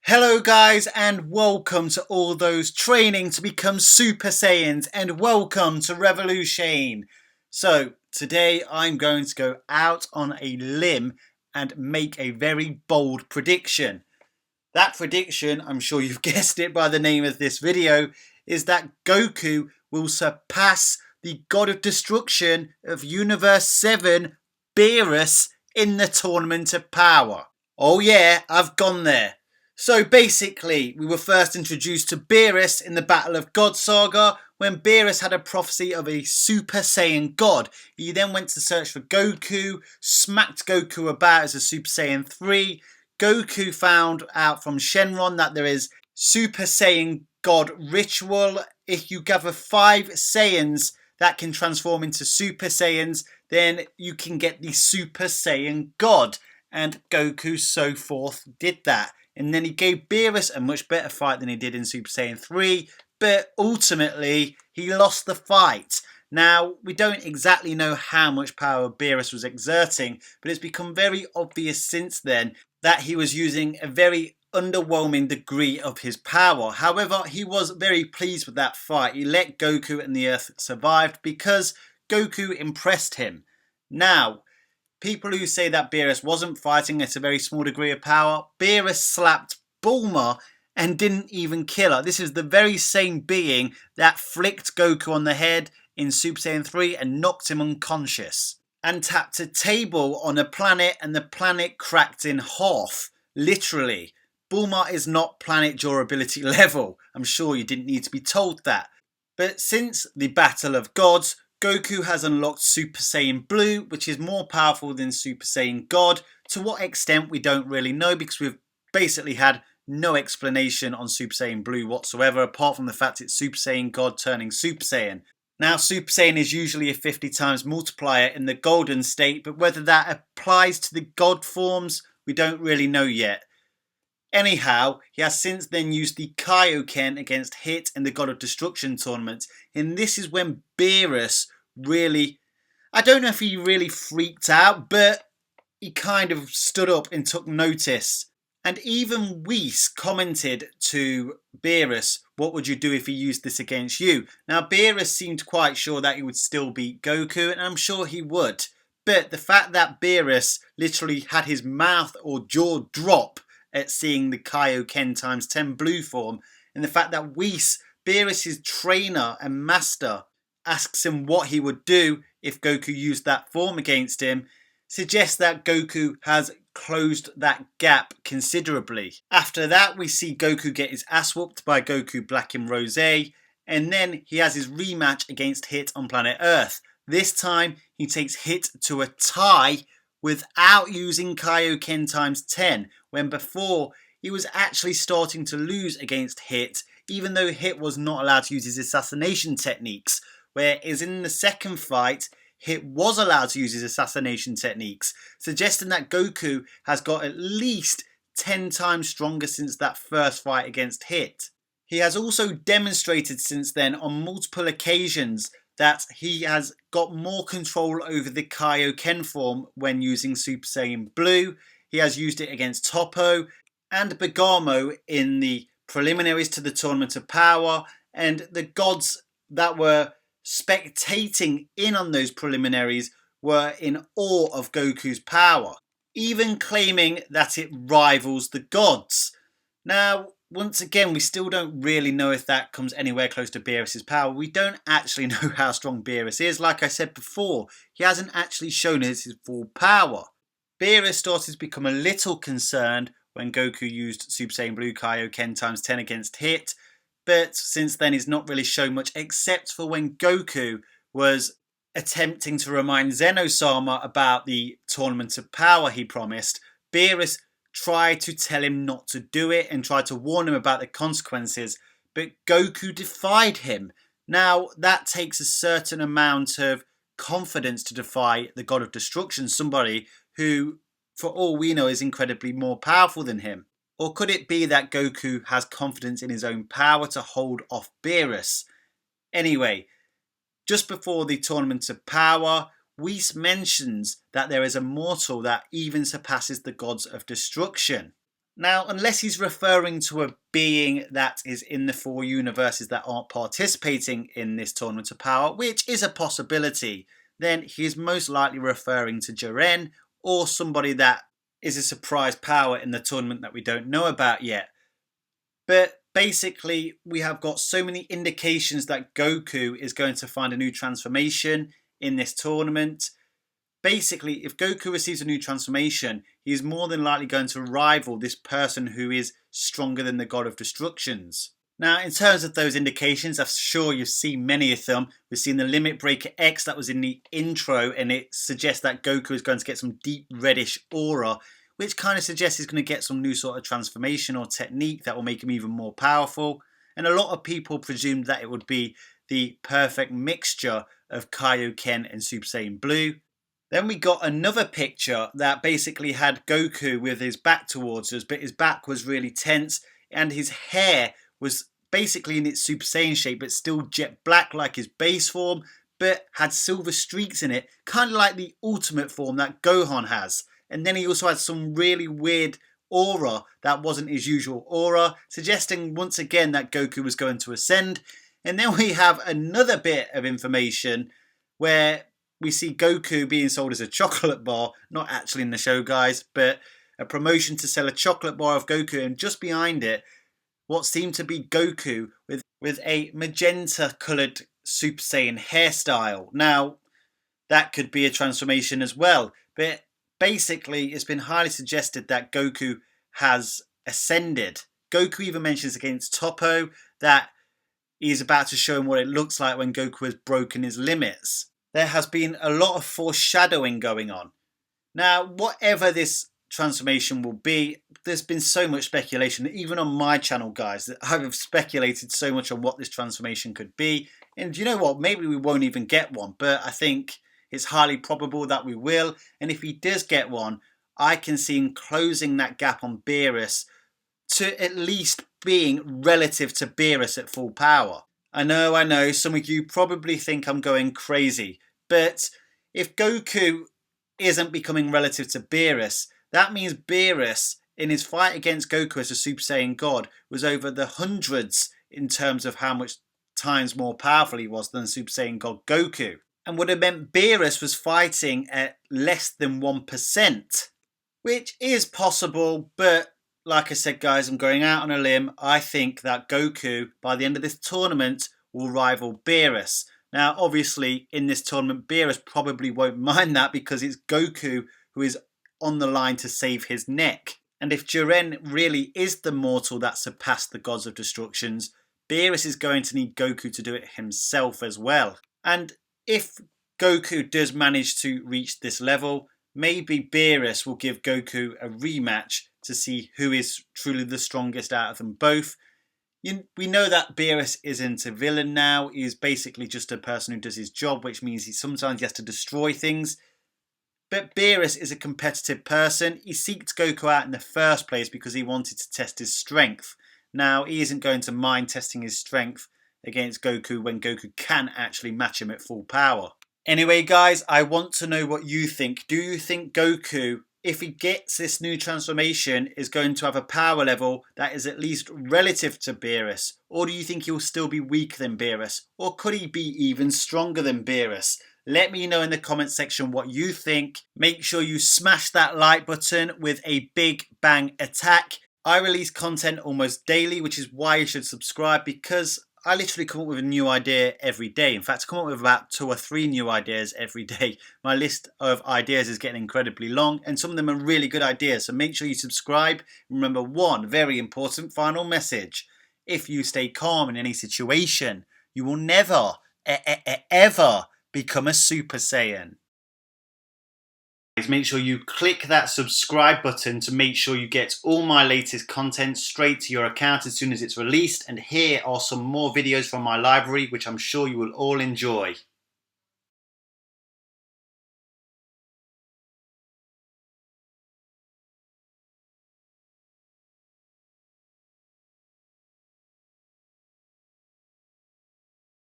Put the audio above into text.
Hello guys and welcome to all those training to become Super Saiyans and welcome to Revolution. So today I'm going to go out on a limb and make a very bold prediction. That prediction, I'm sure you've guessed it by the name of this video, is that Goku will surpass the God of Destruction of Universe 7, Beerus, in the Tournament of Power. Oh yeah, I've gone there. So basically, we were first introduced to Beerus in the Battle of God Saga when Beerus had a prophecy of a Super Saiyan God. He then went to search for Goku, smacked Goku about as a Super Saiyan 3. Goku found out from Shenron that there is Super Saiyan God ritual. If you gather 5 Saiyans that can transform into Super Saiyans, then you can get the Super Saiyan God. And Goku so forth did that. And then he gave Beerus a much better fight than he did in Super Saiyan 3, but ultimately he lost the fight. Now, we don't exactly know how much power Beerus was exerting, but it's become very obvious since then that he was using a very underwhelming degree of his power. However, he was very pleased with that fight. He let Goku and the Earth survive because Goku impressed him. Now, people who say that Beerus wasn't fighting at a very small degree of power, Beerus slapped Bulma and didn't even kill her. This is the very same being that flicked Goku on the head in Super Saiyan 3 and knocked him unconscious. And tapped a table on a planet and the planet cracked in half. Literally. Bulma is not planet durability level. I'm sure you didn't need to be told that. But since the Battle of Gods, Goku has unlocked Super Saiyan Blue, which is more powerful than Super Saiyan God. To what extent we don't really know because we've basically had no explanation on Super Saiyan Blue whatsoever apart from the fact it's Super Saiyan God turning Super Saiyan. Now Super Saiyan is usually a 50 times multiplier in the golden state, but whether that applies to the God forms we don't really know yet. Anyhow, he has since then used the Kaioken against Hit in the God of Destruction tournament, and this is when Beerus really, I don't know if he really freaked out, but he kind of stood up and took notice. And even Whis commented to Beerus, what would you do if he used this against you? Now Beerus seemed quite sure that he would still beat Goku, and I'm sure he would. But the fact that Beerus literally had his mouth or jaw drop at seeing the Kaioken times 10 blue form, and the fact that Whis, Beerus' trainer and master, asks him what he would do if Goku used that form against him, suggests that Goku has closed that gap considerably. After that, we see Goku get his ass whooped by Goku Black and Rose, and then he has his rematch against Hit on planet Earth. This time, he takes Hit to a tie without using Kaioken times 10, when before he was actually starting to lose against Hit, even though Hit was not allowed to use his assassination techniques, whereas in the second fight, Hit was allowed to use his assassination techniques, suggesting that Goku has got at least 10 times stronger since that first fight against Hit. He has also demonstrated since then on multiple occasions that he has got more control over the Kaioken form when using Super Saiyan Blue. He has used it against Toppo and Bergamo in the preliminaries to the Tournament of Power, and the gods that were spectating in on those preliminaries were in awe of Goku's power, even claiming that it rivals the gods. Now, once again, we still don't really know if that comes anywhere close to Beerus' power. We don't actually know how strong Beerus is. Like I said before, he hasn't actually shown us his full power. Beerus started to become a little concerned when Goku used Super Saiyan Blue Kaioken times 10 against Hit, but since then he's not really shown much except for when Goku was attempting to remind Zeno-sama about the Tournament of Power he promised. Beerus tried to tell him not to do it and tried to warn him about the consequences, but Goku defied him. Now, that takes a certain amount of confidence to defy the God of Destruction, somebody who, for all we know, is incredibly more powerful than him. Or could it be that Goku has confidence in his own power to hold off Beerus? Anyway, just before the Tournament of Power, Whis mentions that there is a mortal that even surpasses the gods of destruction. Now, unless he's referring to a being that is in the 4 universes that aren't participating in this Tournament of Power, which is a possibility, then he is most likely referring to Jiren or somebody that is a surprise power in the tournament that we don't know about yet. But basically, we have got so many indications that Goku is going to find a new transformation in this tournament. Basically, if Goku receives a new transformation, he is more than likely going to rival this person who is stronger than the God of Destructions. Now, in terms of those indications, I'm sure you've seen many of them. We've seen the Limit Breaker X that was in the intro, and it suggests that Goku is going to get some deep reddish aura, which kind of suggests he's going to get some new sort of transformation or technique that will make him even more powerful. And a lot of people presumed that it would be the perfect mixture of Kaioken and Super Saiyan Blue. Then we got another picture that basically had Goku with his back towards us, but his back was really tense and his hair was basically in its Super Saiyan shape, but still jet black like his base form, but had silver streaks in it, kind of like the ultimate form that Gohan has. And then he also had some really weird aura that wasn't his usual aura, suggesting once again that Goku was going to ascend. And then we have another bit of information where we see Goku being sold as a chocolate bar, not actually in the show, guys, but a promotion to sell a chocolate bar of Goku, and just behind it, what seemed to be Goku with a magenta coloured Super Saiyan hairstyle. Now, that could be a transformation as well, but basically it's been highly suggested that Goku has ascended. Goku even mentions against Toppo that he's about to show him what it looks like when Goku has broken his limits. There has been a lot of foreshadowing going on. Now, whatever this transformation will be, there's been so much speculation, even on my channel, guys, that I've speculated so much on what this transformation could be. And you know what? Maybe we won't even get one, but I think it's highly probable that we will. And if he does get one, I can see him closing that gap on Beerus to at least being relative to Beerus at full power. I know, some of you probably think I'm going crazy, but if Goku isn't becoming relative to Beerus, that means Beerus, in his fight against Goku as a Super Saiyan God, was over the hundreds in terms of how much times more powerful he was than Super Saiyan God Goku, and would have meant Beerus was fighting at less than 1%, which is possible, but like I said, guys, I'm going out on a limb. I think that Goku, by the end of this tournament, will rival Beerus. Now, obviously, in this tournament, Beerus probably won't mind that because it's Goku who is on the line to save his neck. And if Jiren really is the mortal that surpassed the Gods of Destructions, Beerus is going to need Goku to do it himself as well. And if Goku does manage to reach this level, maybe Beerus will give Goku a rematch to see who is truly the strongest out of them both. We know that Beerus isn't a villain now. He's basically just a person who does his job, which means sometimes he has to destroy things. But Beerus is a competitive person. He seeked Goku out in the first place because he wanted to test his strength. Now, he isn't going to mind testing his strength against Goku when Goku can actually match him at full power. Anyway, guys, I want to know what you think. Do you think Goku, if he gets this new transformation, is going to have a power level that is at least relative to Beerus? Or do you think he'll still be weaker than Beerus? Or could he be even stronger than Beerus? Let me know in the comment section what you think. Make sure you smash that like button with a big bang attack. I release content almost daily, which is why you should subscribe, because I literally come up with a new idea every day. In fact, I come up with about 2 or 3 new ideas every day. My list of ideas is getting incredibly long, and some of them are really good ideas. So make sure you subscribe. Remember, one very important final message. If you stay calm in any situation, you will never, ever become a Super Saiyan. Make sure you click that subscribe button to make sure you get all my latest content straight to your account as soon as it's released. And here are some more videos from my library, which I'm sure you will all enjoy.